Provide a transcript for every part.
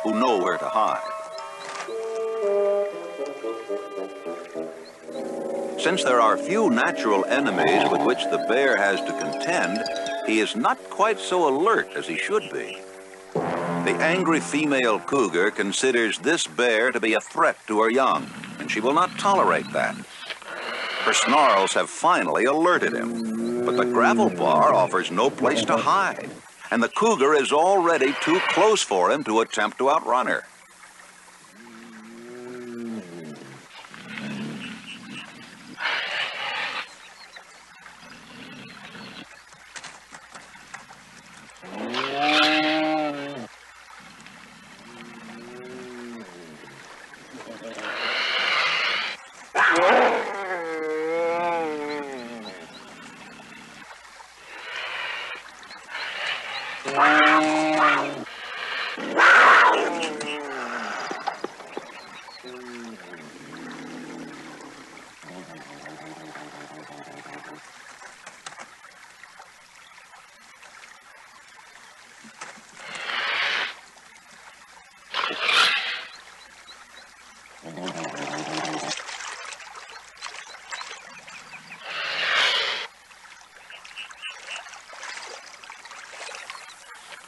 who know where to hide. Since there are few natural enemies with which the bear has to contend, he is not quite so alert as he should be. The angry female cougar considers this bear to be a threat to her young, and she will not tolerate that. Her snarls have finally alerted him, but the gravel bar offers no place to hide, and the cougar is already too close for him to attempt to outrun her.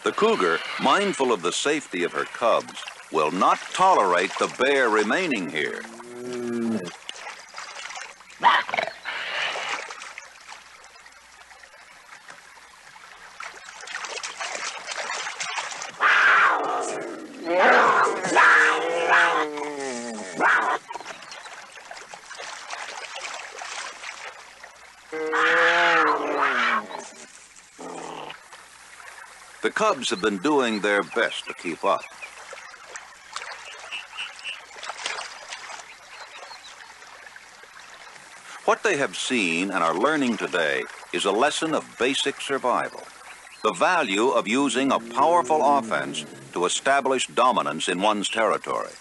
The cougar, mindful of the safety of her cubs, will not tolerate the bear remaining here. The cubs have been doing their best to keep up. What they have seen and are learning today is a lesson of basic survival. The value of using a powerful offense to establish dominance in one's territory.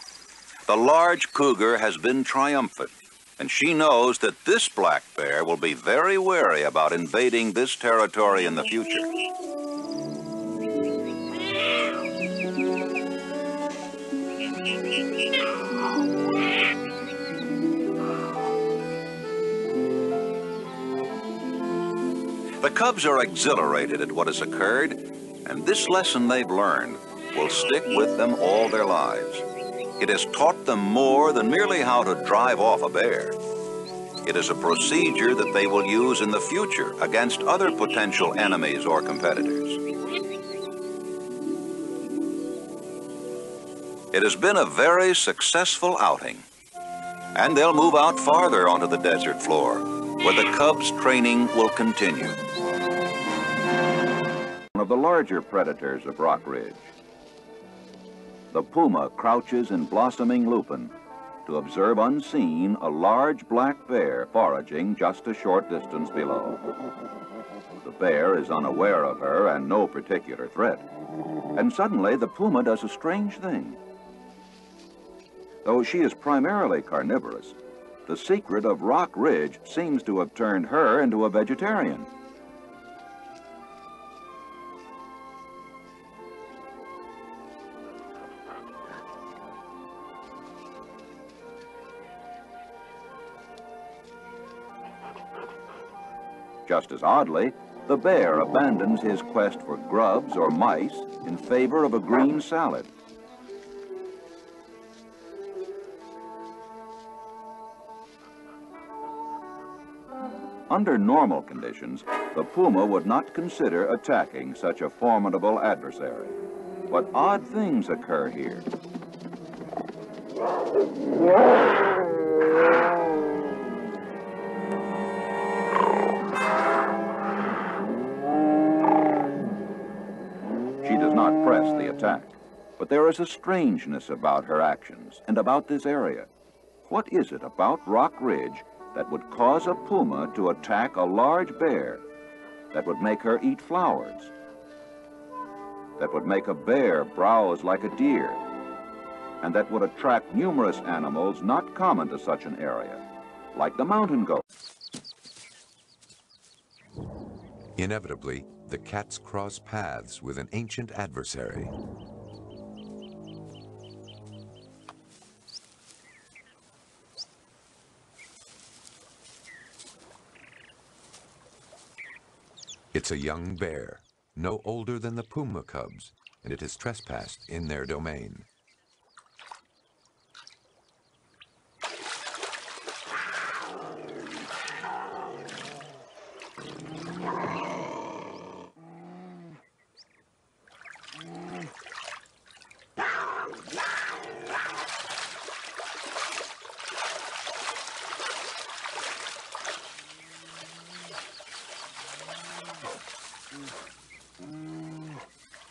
The large cougar has been triumphant, and she knows that this black bear will be very wary about invading this territory in the future. The cubs are exhilarated at what has occurred, and this lesson they've learned will stick with them all their lives. It has taught them more than merely how to drive off a bear. It is a procedure that they will use in the future against other potential enemies or competitors. It has been a very successful outing, and they'll move out farther onto the desert floor, where the cubs' training will continue. One of the larger predators of Rock Ridge. The puma crouches in blossoming lupin to observe unseen a large black bear foraging just a short distance below. The bear is unaware of her and no particular threat. And suddenly the puma does a strange thing. Though she is primarily carnivorous, the secret of Rock Ridge seems to have turned her into a vegetarian. Just as oddly, the bear abandons his quest for grubs or mice in favor of a green salad. Under normal conditions, the puma would not consider attacking such a formidable adversary. But odd things occur here. She does not press the attack, but there is a strangeness about her actions and about this area. What is it about Rock Ridge that would cause a puma to attack a large bear, that would make her eat flowers, that would make a bear browse like a deer, and that would attract numerous animals not common to such an area, like the mountain goat? Inevitably, the cats cross paths with an ancient adversary. It's a young bear, no older than the puma cubs, and it has trespassed in their domain.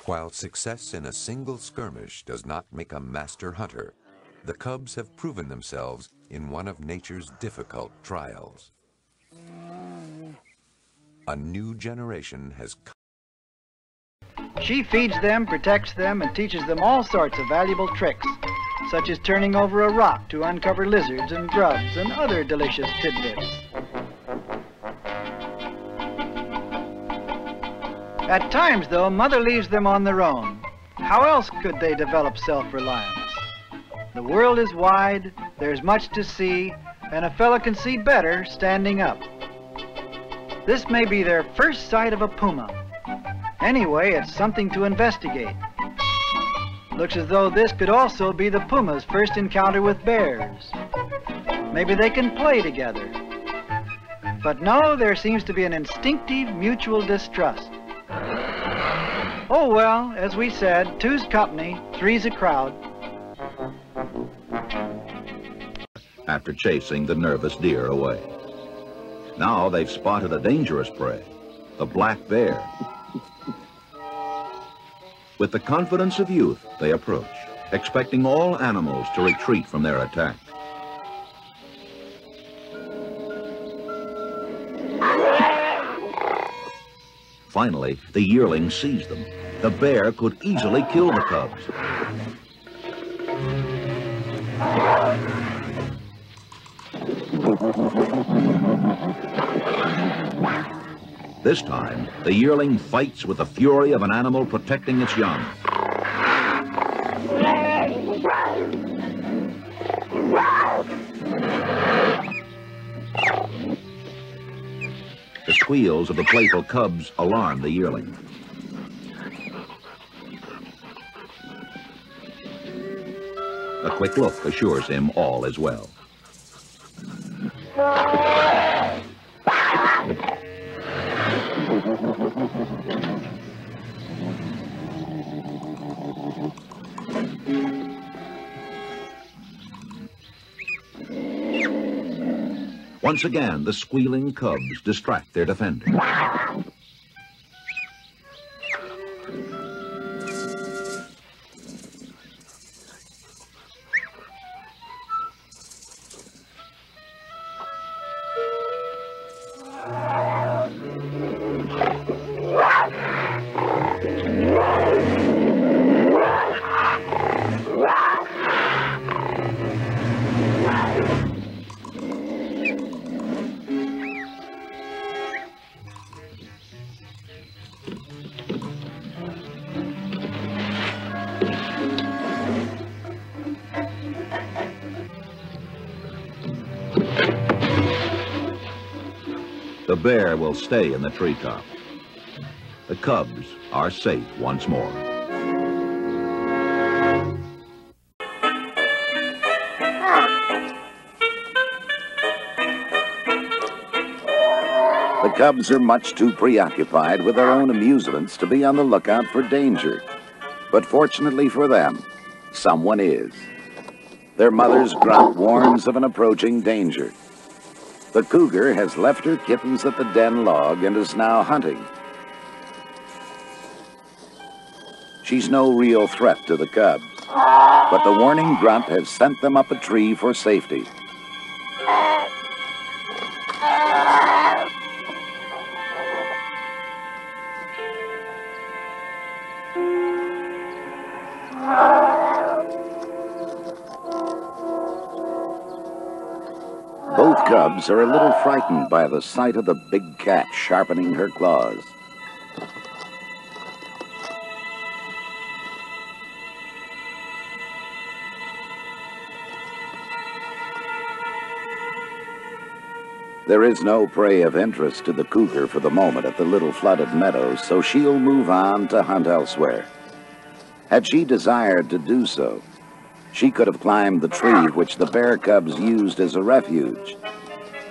While success in a single skirmish does not make a master hunter, the cubs have proven themselves in one of nature's difficult trials. A new generation has come. She feeds them, protects them, and teaches them all sorts of valuable tricks, such as turning over a rock to uncover lizards and grubs and other delicious tidbits. At times, though, Mother leaves them on their own. How else could they develop self-reliance? The world is wide, there's much to see, and a fellow can see better standing up. This may be their first sight of a puma. Anyway, it's something to investigate. Looks as though this could also be the puma's first encounter with bears. Maybe they can play together. But no, there seems to be an instinctive mutual distrust. Oh well, as we said, two's company, three's a crowd. After chasing the nervous deer away. Now they've spotted a dangerous prey, the black bear. With the confidence of youth, they approach, expecting all animals to retreat from their attack. Finally, the yearling sees them. The bear could easily kill the cubs. This time, the yearling fights with the fury of an animal protecting its young. The squeals of the playful cubs alarm the yearling. A quick look assures him all is well. Once again, the squealing cubs distract their defender. The bear will stay in the treetop. The cubs are safe once more. The cubs are much too preoccupied with their own amusements to be on the lookout for danger. But fortunately for them, someone is. Their mother's grunt warns of an approaching danger. The cougar has left her kittens at the den log and is now hunting. She's no real threat to the cubs, but the warning grunt has sent them up a tree for safety. Both cubs are a little frightened by the sight of the big cat sharpening her claws. There is no prey of interest to the cougar for the moment at the little flooded meadows, so she'll move on to hunt elsewhere. Had she desired to do so, she could have climbed the tree which the bear cubs used as a refuge.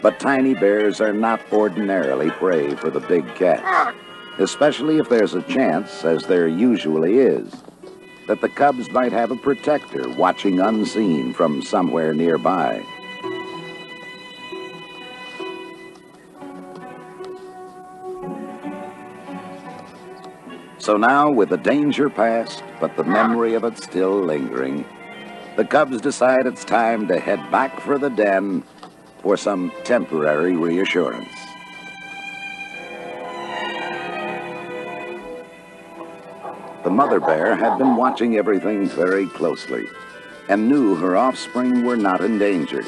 But tiny bears are not ordinarily prey for the big cat, especially if there's a chance, as there usually is, that the cubs might have a protector watching unseen from somewhere nearby. So now, with the danger past, but the memory of it still lingering, the cubs decide it's time to head back for the den for some temporary reassurance. The mother bear had been watching everything very closely and knew her offspring were not in danger.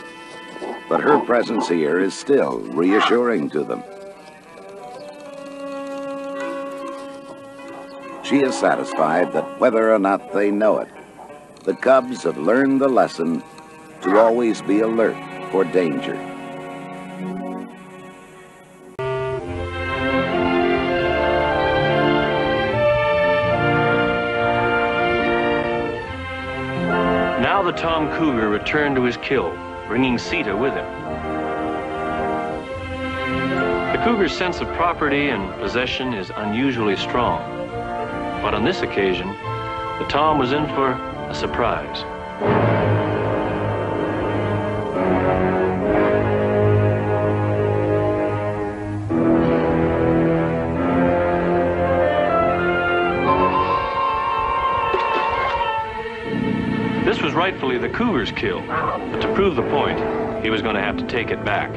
But her presence here is still reassuring to them. She is satisfied that whether or not they know it, the cubs have learned the lesson to always be alert for danger. Now the Tom Cougar returned to his kill, bringing Sita with him. The cougar's sense of property and possession is unusually strong, but on this occasion, the Tom was in for a surprise. This was rightfully the cougar's kill, but to prove the point, he was going to have to take it back.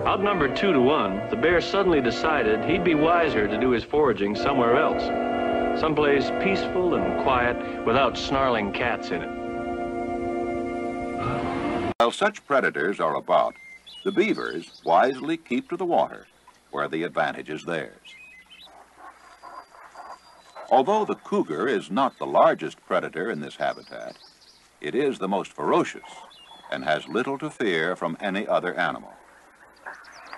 Outnumbered 2-1, the bear suddenly decided he'd be wiser to do his foraging somewhere else. Someplace peaceful and quiet without snarling cats in it. While such predators are about, the beavers wisely keep to the water, where the advantage is theirs. Although the cougar is not the largest predator in this habitat, it is the most ferocious and has little to fear from any other animal.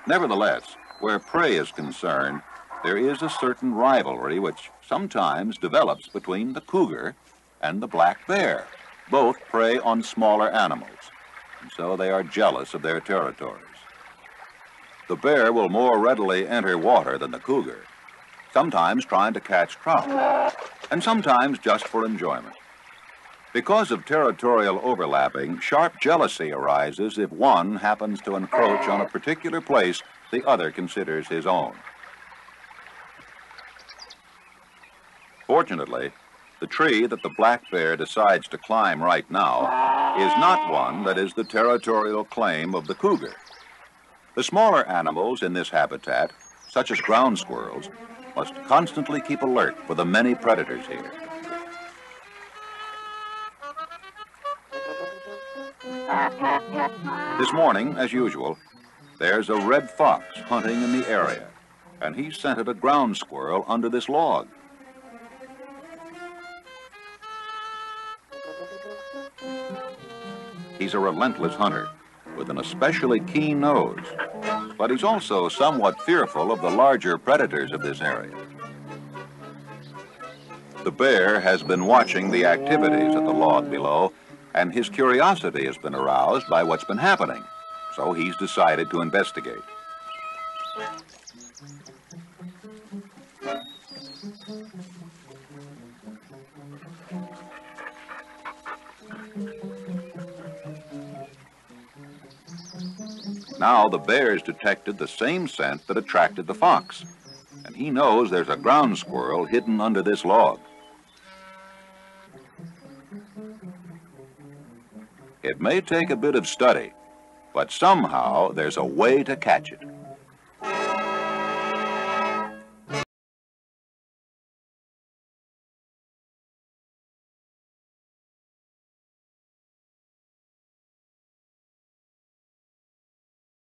Nevertheless, where prey is concerned, there is a certain rivalry which sometimes develops between the cougar and the black bear. Both prey on smaller animals, and so they are jealous of their territories. The bear will more readily enter water than the cougar, sometimes trying to catch trout, and sometimes just for enjoyment. Because of territorial overlapping, sharp jealousy arises if one happens to encroach on a particular place the other considers his own. Fortunately, The tree that the black bear decides to climb right now is not one that is the territorial claim of the cougar. The smaller animals in this habitat, such as ground squirrels, must constantly keep alert for the many predators here. This morning, as usual, there's a red fox hunting in the area, and he scented a ground squirrel under this log. He's a relentless hunter with an especially keen nose, but he's also somewhat fearful of the larger predators of this area. The bear has been watching the activities at the log below, and his curiosity has been aroused by what's been happening, so he's decided to investigate. Now the bear's detected the same scent that attracted the fox, and he knows there's a ground squirrel hidden under this log. It may take a bit of study, but somehow there's a way to catch it.